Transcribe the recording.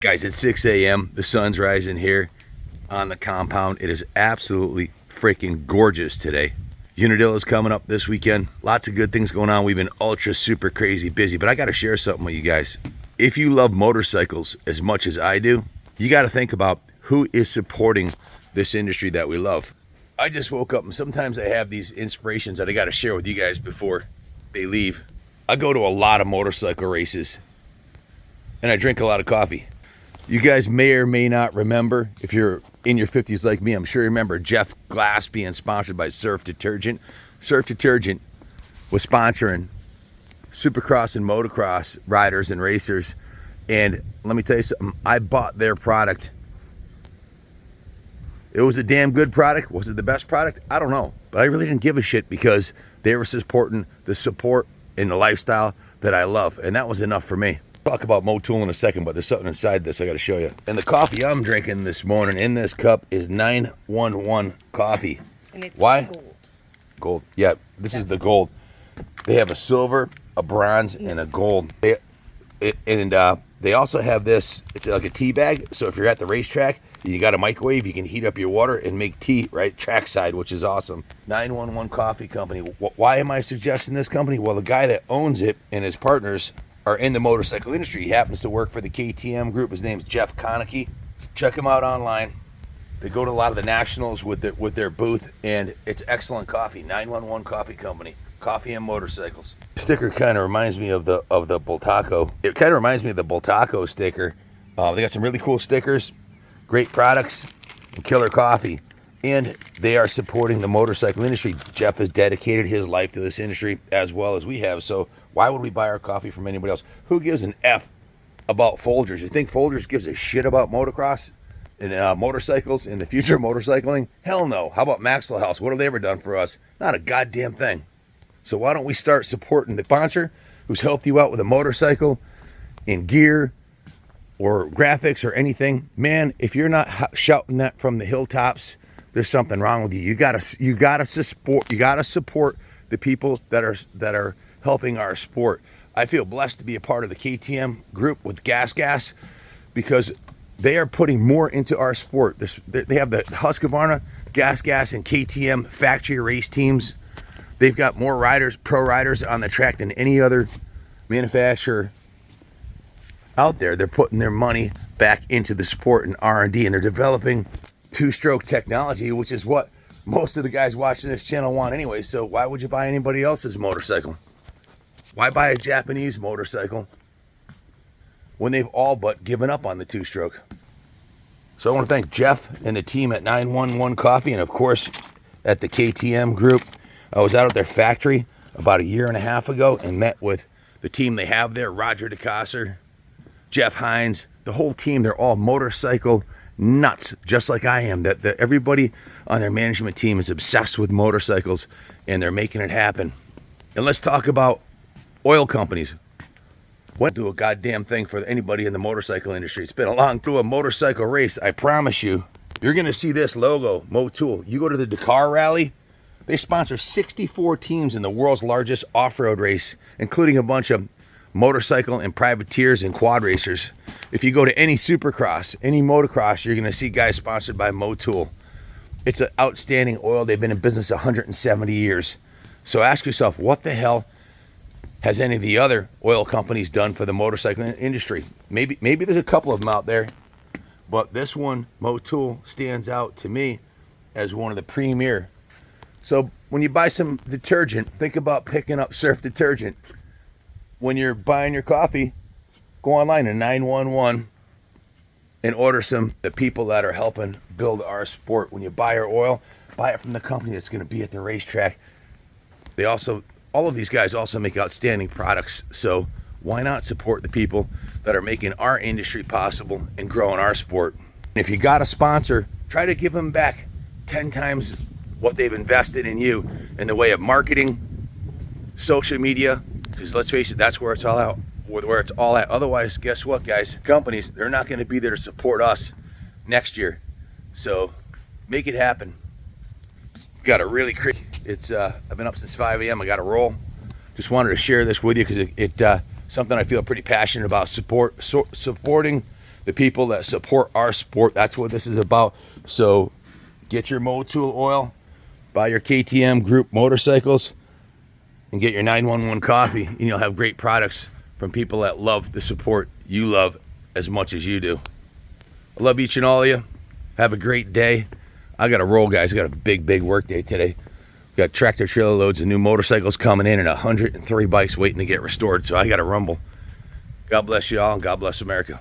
Guys, it's 6 a.m. The sun's rising here on the compound. It is absolutely freaking gorgeous today. Unadilla is coming up this weekend. Lots of good things going on. We've been ultra super crazy busy, but I got to share something with you guys. If you love motorcycles as much as I do, you got to think about who is supporting this industry that we love. I just woke up and sometimes I have these inspirations that I got to share with you guys before they leave. I go to a lot of motorcycle races and I drink a lot of coffee. You guys may or may not remember, if you're in your 50s like me, I'm sure you remember Jeff Glass being sponsored by Surf Detergent. Surf Detergent was sponsoring Supercross and motocross riders and racers. And let me tell you something, I bought their product. It was a damn good product. Was it the best product? I don't know. But I really didn't give a shit because they were supporting the support and the lifestyle that I love. And that was enough for me. Talk about Motul in a second, but there's something inside this I got to show you. And the coffee I'm drinking this morning in this cup is 911 coffee. And it's why? Gold. Gold. Yeah, this is the gold. They have a silver, a bronze, and a gold. They also have this. It's like a tea bag. So if you're at the racetrack, you got a microwave, you can heat up your water and make tea, right? Trackside, which is awesome. 911 Coffee Company. Why am I suggesting this company? Well, the guy that owns it and his partners are in the motorcycle industry. He happens to work for the KTM group. His name's Jeff Konecki. Check him out online. They go to a lot of the nationals with their booth, and it's excellent coffee. 911 Coffee Company. Coffee and motorcycles. Sticker kind of reminds me of the Bultaco. It kind of reminds me of the Bultaco sticker. They got some really cool stickers, great products, and killer coffee. And they are supporting the motorcycle industry. Jeff has dedicated his life to this industry as well as we have. So why would we buy our coffee from anybody else? Who gives an F about Folgers? You think Folgers gives a shit about motocross and motorcycles and the future of motorcycling? Hell no. How about Maxwell House? What have they ever done for us? Not a goddamn thing. So why don't we start supporting the sponsor who's helped you out with a motorcycle in gear or graphics or anything? Man, if you're not shouting that from the hilltops, there's something wrong with you. You gotta support the people that are helping our sport. I feel blessed to be a part of the KTM group with Gas because they are putting more into our sport. They have the Husqvarna, Gas, and KTM factory race teams. They've got more riders, pro riders on the track than any other manufacturer out there. They're putting their money back into the sport and R&D, and they're developing two-stroke technology, which is what most of the guys watching this channel want anyway. So why would you buy anybody else's motorcycle? Why buy a Japanese motorcycle when they've all but given up on the two-stroke? So I want to thank Jeff and the team at 911 Coffee, and of course at the KTM group. I was out at their factory about a year and a half ago and met with the team they have there, Roger DeCosser, Jeff Hines, the whole team. They're all motorcycle nuts, just like I am. That everybody on their management team is obsessed with motorcycles, and they're making it happen. And let's talk about oil companies. Won't do a goddamn thing for anybody in the motorcycle industry. It's been a long through a motorcycle race. I promise you, you're gonna see this logo, Motul. You go to the Dakar Rally, they sponsor 64 teams in the world's largest off-road race, including a bunch of motorcycle and privateers and quad racers. If you go to any supercross, any motocross, you're gonna see guys sponsored by Motul. It's an outstanding oil. They've been in business 170 years. So ask yourself, what the hell has any of the other oil companies done for the motorcycle industry? Maybe there's a couple of them out there, but this one, Motul, stands out to me as one of the premier. So when you buy some detergent, think about picking up Surf Detergent. When you're buying your coffee, go online to 911 and order some. The people that are helping build our sport. When you buy our oil, buy it from the company that's going to be at the racetrack. They also, all of these guys also make outstanding products. So why not support the people that are making our industry possible and growing our sport? And if you got a sponsor, try to give them back 10 times what they've invested in you in the way of marketing, social media, because let's face it, that's where it's all out, where it's all at. Otherwise, guess what, guys? Companies, they're not going to be there to support us next year. So make it happen. Got a really crazy. It's I've been up since 5 a.m. I got to roll. Just wanted to share this with you because it's something I feel pretty passionate about. Supporting the people that support our sport. That's what this is about. So get your Motul oil, buy your KTM group motorcycles, and get your 911 coffee, and you'll have great products from people that love the support you love as much as you do. I love each and all of you. Have a great day. I got to roll, guys. I got a big work day today. We got tractor trailer loads of new motorcycles coming in and 103 bikes waiting to get restored, so I got to rumble. God bless you all, and God bless America.